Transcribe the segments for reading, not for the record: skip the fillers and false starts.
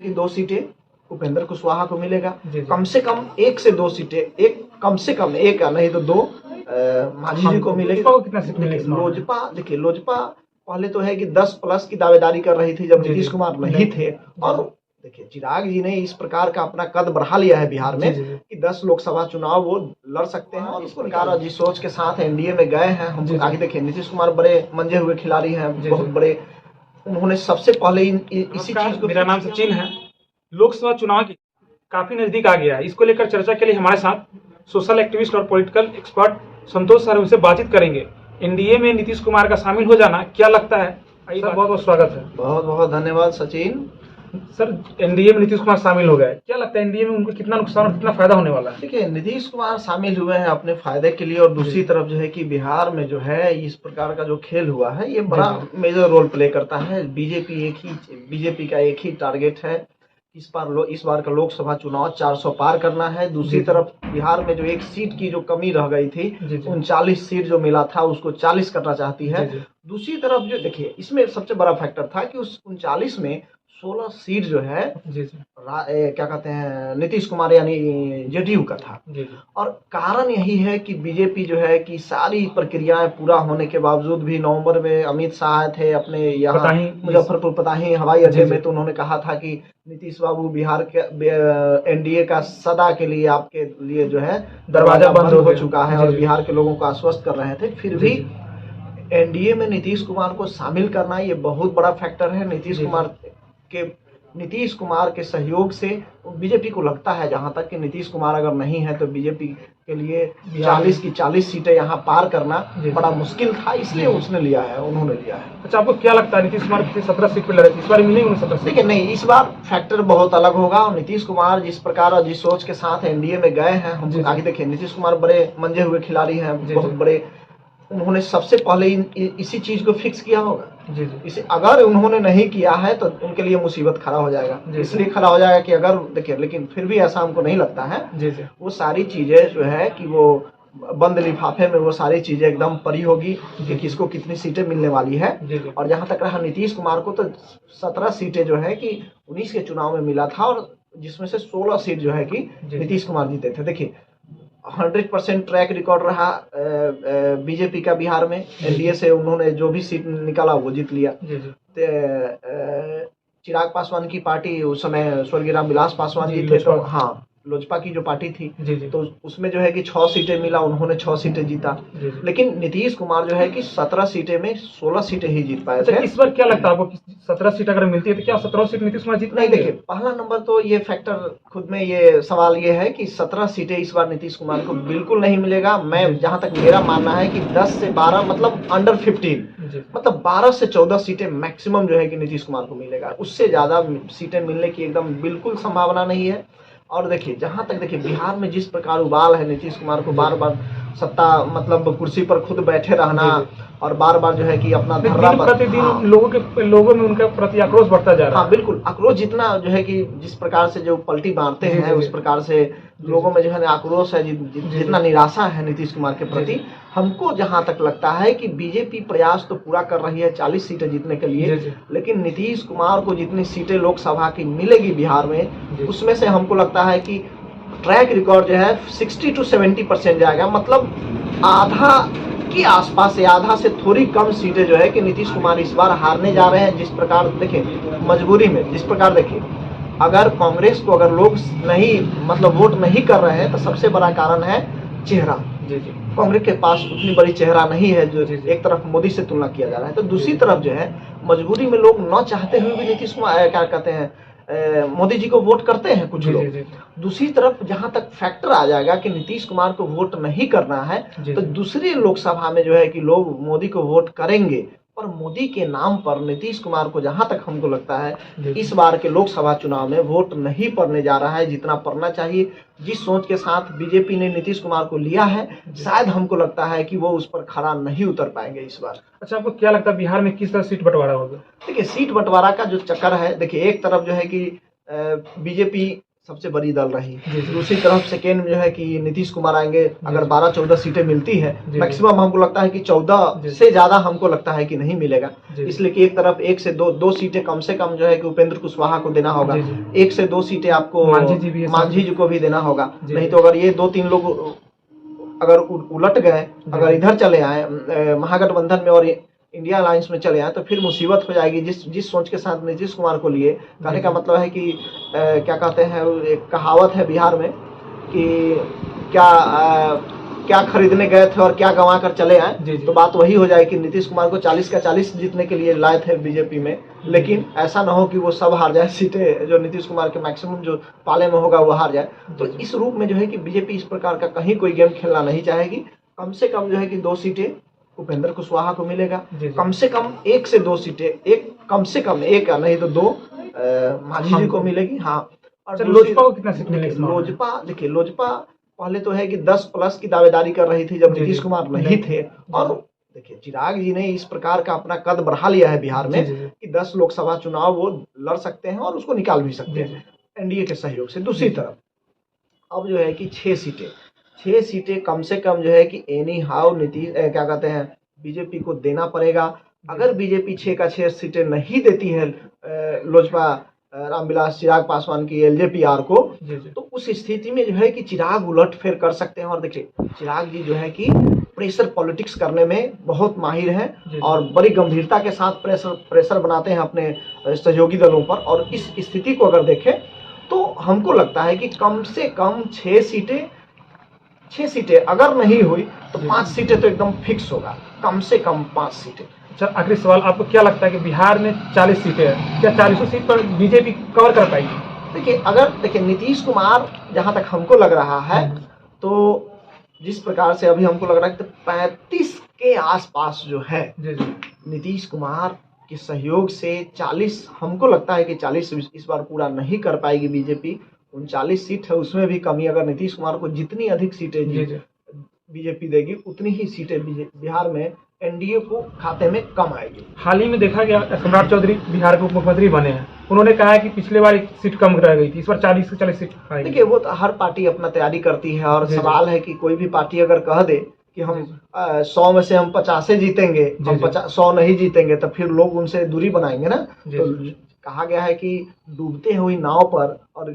कि 2 सीटें उपेंद्र कुशवाहा को मिलेगा। जी, जी। कम से कम 1 से 2 सीटें, एक कम से कम 1 या नहीं तो 2 मांझी जी को मिलेगी। लोजपा को कितना सीट मिलने की देखिए लोजपा पहले तो है कि 10 प्लस की दावेदारी कर रही थी जब जी, नीतीश जी। कुमार नहीं थे। और देखिए चिराग जी ने इस प्रकार का अपना कद बढ़ा लिया है बिहार में कि 10 लोकसभा चुनाव वो लड़ सकते हैं। और इस प्रकार जिस सोच के साथ एनडीए में गए हैं, हम आगे देखिए नीतीश कुमार बड़े मंजे हुए खिलाड़ी हैं, बहुत बड़े। उन्होंने सबसे पहले इसी चीज को, मेरा नाम सचिन है। लोकसभा चुनाव की काफी नजदीक आ गया है। इसको लेकर चर्चा के लिए हमारे साथ सोशल एक्टिविस्ट और पॉलिटिकल एक्सपर्ट संतोष सर उनसे बातचीत करेंगे। एनडीए में नीतीश कुमार का शामिल हो जाना क्या लगता है? सर बहुत बहुत स्वागत है। बहुत बहुत धन्यवाद सचिन। सर एनडीए में नीतीश कुमार शामिल हो गए, क्या लगता है एनडीए में उनको कितना नुकसान और कितना फायदा होने वाला है? देखिए नीतीश कुमार शामिल हुए हैं अपने फायदे के लिए, और दूसरी तरफ जो है कि बिहार में जो है इस प्रकार का जो खेल हुआ है ये बड़ा मेजर रोल प्ले करता है। बीजेपी का एक ही टारगेट है, इस बार का लोकसभा चुनाव 400 पार करना है। दूसरी तरफ बिहार में जो एक सीट की जो कमी रह गई थी, 39 सीट जो मिला था उसको 40 करना चाहती है। दूसरी तरफ जो देखिए इसमें सबसे बड़ा फैक्टर था कि उस 39 में 16 सीट जो है क्या कहते हैं नीतीश कुमार यानी जेडीयू का था। और कारण यही है कि बीजेपी जो है कि सारी प्रक्रियाएं पूरा होने के बावजूद भी नवंबर में अमित शाह आए थे अपने यहाँ मुजफ्फरपुर पताही हवाई अड्डे में, तो उन्होंने कहा था कि नीतीश बाबू बिहार के एनडीए का सदा के लिए आपके लिए जो है दरवाजा बंद हो चुका है, और बिहार के लोगों को आश्वस्त कर रहे थे। फिर भी एनडीए में नीतीश कुमार को शामिल करना ये बहुत बड़ा फैक्टर है। नीतीश कुमार के सहयोग से बीजेपी को लगता है, जहां तक कि नीतीश कुमार अगर नहीं है तो बीजेपी के लिए 40 की 40 सीटें यहां पार करना बड़ा मुश्किल था, इसलिए उन्होंने लिया है। अच्छा, आपको क्या लगता है नीतीश कुमार 17 सीट पे लड़े, इस बार मिलेंगे 17 सीट? देखिए नहीं, इस बार फैक्टर बहुत अलग होगा। और नीतीश कुमार जिस प्रकार और जिस सोच के साथ एनडीए में गए हैं, हम आगे देखिए नीतीश कुमार बड़े मंजे हुए खिलाड़ी हैं, बहुत बड़े। उन्होंने सबसे पहले इसी चीज को फिक्स किया होगा। इसे अगर उन्होंने नहीं किया है तो उनके लिए मुसीबत खड़ा हो जाएगा। इसलिए खड़ा हो जाएगा कि अगर देखिए, लेकिन फिर भी ऐसा हमको नहीं लगता है। वो सारी चीजें जो है कि वो बंद लिफाफे में वो सारी चीजें एकदम पड़ी होगी कि किसको कितनी सीटें मिलने वाली है। और जहां तक रहा नीतीश कुमार को, तो 17 सीटें जो है कि 19 के चुनाव में मिला था, और जिसमें से 16 सीट जो है कि नीतीश कुमार जीते थे। देखिए 100% ट्रैक रिकॉर्ड रहा बीजेपी का बिहार में। एनडीए से उन्होंने जो भी सीट निकाला वो जीत लिया। चिराग पासवान की पार्टी उस समय स्वर्गीय रामविलास पासवान जी थे, तो हाँ लोजपा की जो पार्टी थी, तो उसमें जो है कि 6 सीटें मिला, उन्होंने 6 सीटें जीता। लेकिन नीतीश कुमार जो है कि 17 सीटें में 16 सीटें ही जीत पाए थे। इस बार क्या लगता है आपको, 17 सीट अगर मिलती है तो क्या 17 सीट नीतीश कुमार जीत? नहीं, देखिए पहला नंबर तो ये फैक्टर खुद में ये सवाल ये है कि 17 सीटें इस बार नीतीश कुमार को बिल्कुल नहीं मिलेगा। मैं जहां तक मेरा मानना है कि 10 से 12 मतलब अंडर 15, मतलब 12 से 14 सीटें मैक्सिमम जो है कि नीतीश कुमार को मिलेगा। उससे ज्यादा सीटें मिलने की एकदम बिल्कुल संभावना नहीं है। और देखिए जहां तक देखिए बिहार में जिस प्रकार उबाल है नीतीश कुमार को बार बार सत्ता मतलब कुर्सी पर खुद बैठे रहना, और बार बार जो है कि अपना धर्रा प्रतिदिन लोगों में उनके प्रति आक्रोश बढ़ता जा रहा है। हाँ बिल्कुल, आक्रोश जितना जो है कि जिस प्रकार से जो पलटी मारते हैं उस प्रकार से लोगों में जो है आक्रोश है, जितना निराशा है नीतीश कुमार के प्रति। हमको जहां तक लगता है कि बीजेपी प्रयास तो पूरा कर रही है 40 सीटें जीतने के लिए, लेकिन नीतीश कुमार को जितनी सीटें लोकसभा की मिलेगी बिहार में, उसमें से हमको लगता है कि ट्रैक रिकॉर्ड जो है 60 to 70% जाएगा। मतलब आधा के आसपास से, आधा से थोड़ी कम सीटें जो है कि नीतीश कुमार इस बार हारने जा रहे हैं। जिस प्रकार देखिए मजबूरी में, जिस प्रकार देखिए अगर कांग्रेस को अगर लोग नहीं मतलब वोट नहीं कर रहे हैं तो सबसे बड़ा कारण है चेहरा। कांग्रेस के पास उतनी बड़ी चेहरा नहीं है, जो एक तरफ मोदी से तुलना किया जा रहा है, तो दूसरी तरफ जो है मजबूरी में लोग न चाहते हुए भी नीतीश कुमार क्या कहते हैं मोदी जी को वोट करते हैं कुछ लोग। दूसरी तरफ जहां तक फैक्टर आ जाएगा कि नीतीश कुमार को वोट नहीं करना है, तो दूसरी लोकसभा में जो है कि लोग मोदी को वोट करेंगे, पर मोदी के नाम पर नीतीश कुमार को जहां तक हमको लगता है इस बार के लोकसभा चुनाव में वोट नहीं पड़ने जा रहा है जितना पड़ना चाहिए। जिस सोच के साथ बीजेपी ने नीतीश कुमार को लिया है, शायद हमको लगता है कि वो उस पर खड़ा नहीं उतर पाएंगे इस बार। अच्छा, आपको क्या लगता है बिहार में किस तरह सीट बंटवारा होगा? देखिए सीट बंटवारा का जो चक्कर है, देखिए एक तरफ जो है कि बीजेपी सबसे बड़ी दल रही। जी, जी। दूसरी तरफ सेकेंड में जो है कि नीतीश कुमार आएंगे, अगर 12-14 सीटें मिलती है, जी। मैक्सिमम हमको लगता है कि 14 जी। से ज्यादा हमको लगता है कि नहीं मिलेगा। जी। इसलिए कि एक तरफ 1 से 2 सीटें कम से कम जो है कि उपेंद्र कुशवाहा को देना होगा, जी, जी। 1 से 2 सीटें आपको मांझी जी भी है साथ में। मांझी जी को भी देना होगा। जी, नहीं जी। तो अगर ये 2-3 लोग अगर उलट गए, अगर इधर चले आए महागठबंधन में और इंडिया अलायंस में चले आए, तो फिर मुसीबत हो जाएगी। जिस सोच के साथ नीतीश कुमार को लिए, कहने का मतलब है कि क्या कहते हैं, एक कहावत है बिहार में कि क्या खरीदने गए थे और क्या गंवा कर चले आए। जी, जी। तो बात वही हो जाए कि नीतीश कुमार को 40 का 40 जीतने के लिए लाए थे बीजेपी में, लेकिन ऐसा ना हो कि वो सब हार जाए सीटें, जो नीतीश कुमार के मैक्सिमम जो पाले में होगा वो हार जाए। तो इस रूप में जो है कि बीजेपी इस प्रकार का कहीं कोई गेम खेलना नहीं चाहेगी। कम से कम जो है कि 2 सीटें उपेंद्र कुशवाहा को मिलेगा, कम से कम 1 से 2 सीटें, कम से कम 1 नहीं तो 2 मांझी जी को मिलेगी। हाँ, और लोजपा को कितना सीट मिलेगा? लोजपा पहले तो है कि 10 प्लस की दावेदारी कर रही थी जब जी, नीतीश जी। कुमार नहीं थे। और देखिए चिराग जी ने इस प्रकार का अपना कद बढ़ा लिया है बिहार में जी, जी। कि 10 लोकसभा चुनाव वो लड़ सकते हैं और उसको निकाल भी सकते जी, हैं एनडीए के सहयोग से। दूसरी तरफ अब जो है कि 6 सीटें कम से कम जो है कि एनी हाउ नीतीश क्या कहते हैं बीजेपी को देना पड़ेगा। अगर बीजेपी 6 का 6 सीटें नहीं देती है लोजपा रामविलास चिराग पासवान की एलजेपीआर को, जी, जी। तो उस स्थिति में जो है कि चिराग उलटफेर कर सकते हैं। और देखिए चिराग जी जो है कि प्रेशर पॉलिटिक्स करने में बहुत माहिर हैं जी, जी। और बड़ी गंभीरता के साथ प्रेशर बनाते हैं अपने सहयोगी दलों पर। और इस स्थिति को अगर देखें तो हमको लगता है कि कम से कम 6 सीटें अगर नहीं हुई तो 5 सीटें तो एकदम फिक्स होगा, कम से कम 5 सीटें। अच्छा, आखिरी सवाल, आपको क्या लगता है कि बिहार में 40 सीटें हैं, क्या 40 सीट पर बीजेपी कवर कर पाएगी? देखिए नीतीश कुमार, जहां तक हमको लग रहा है, तो जिस प्रकार से अभी हमको लग रहा है कि 35 के आसपास जो है जी, जी। नीतीश कुमार के सहयोग से 40, हमको लगता है कि 40 इस बार पूरा नहीं कर पाएगी बीजेपी। 39 सीट है, उसमें भी कमी। अगर नीतीश कुमार को जितनी अधिक सीटें जी, जी। बीजेपी देगी, उतनी ही सीटें बिहार में एनडीए को खाते में कम आएगी। हाल ही में देखा गया सम्राट चौधरी बिहार के उप मुख्यमंत्री बने हैं, उन्होंने कहा है कि पिछले बार 1 सीट कम रह गई थी, इस बार 40 से 40 सीट आएगी। देखिए वो तो हर पार्टी अपना तैयारी करती है, और सवाल है कि कोई भी पार्टी अगर कह दे कि हम 100 में से हम 50 जीतेंगे, हम 100 नहीं जीतेंगे, तो फिर लोग उनसे दूरी बनाएंगे ना। तो कहा गया है कि डूबते हुई नाव पर और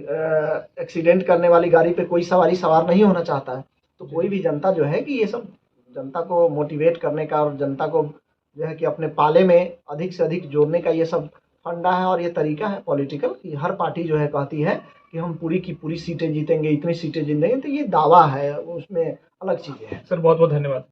एक्सीडेंट करने वाली गाड़ी पे कोई सवार नहीं होना चाहता है। तो कोई भी जनता जो है कि ये सब जनता को मोटिवेट करने का और जनता को जो है कि अपने पाले में अधिक से अधिक जोड़ने का ये सब फंडा है और ये तरीका है पॉलिटिकल, कि हर पार्टी जो है कहती है कि हम पूरी की पूरी सीटें जीतेंगे, इतनी सीटें जीतेंगे। तो ये दावा है, उसमें अलग चीजें हैं। सर बहुत बहुत धन्यवाद।